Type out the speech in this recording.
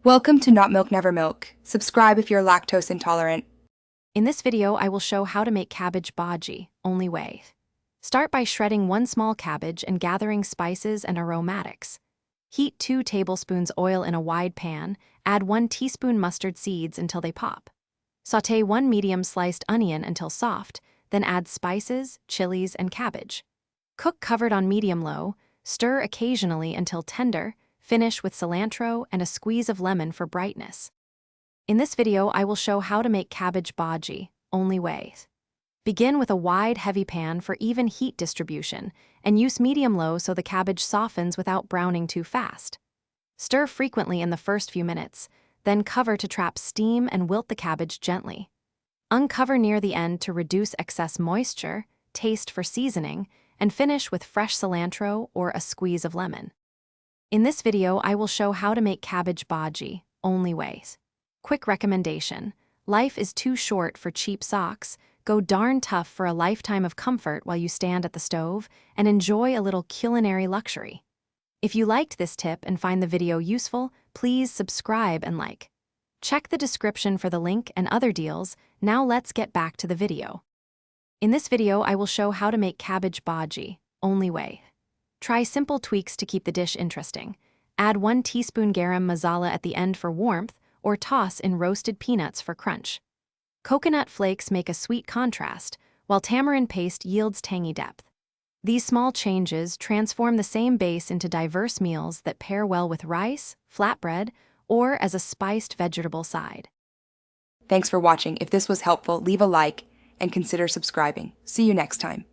Welcome to Not Milk Never Milk. Subscribe if you're lactose intolerant. In this video, I will show how to make cabbage bhaji, only way. Start by shredding one small cabbage and gathering spices and aromatics. Heat 2 tablespoons oil in a wide pan, add 1 teaspoon mustard seeds until they pop. Sauté 1 medium sliced onion until soft, then add spices, chilies, and cabbage. Cook covered on medium-low, stir occasionally until tender, finish with cilantro and a squeeze of lemon for brightness. In this video, I will show how to make cabbage bhaji, only way. Begin with a wide, heavy pan for even heat distribution, and use medium-low so the cabbage softens without browning too fast. Stir frequently in the first few minutes, then cover to trap steam and wilt the cabbage gently. Uncover near the end to reduce excess moisture, taste for seasoning, and finish with fresh cilantro or a squeeze of lemon. In this video, I will show how to make cabbage bhaji, only ways. Quick recommendation: life is too short for cheap socks. Go darn tough for a lifetime of comfort while you stand at the stove and enjoy a little culinary luxury. If you liked this tip and find the video useful, please subscribe and like. Check the description for the link and other deals. Now let's get back to the video. In this video, I will show how to make cabbage bhaji, only way. Try simple tweaks to keep the dish interesting. Add 1 teaspoon garam masala at the end for warmth, or toss in roasted peanuts for crunch. Coconut flakes make a sweet contrast, while tamarind paste yields tangy depth. These small changes transform the same base into diverse meals that pair well with rice, flatbread, or as a spiced vegetable side. Thanks for watching. If this was helpful, leave a like and consider subscribing. See you next time.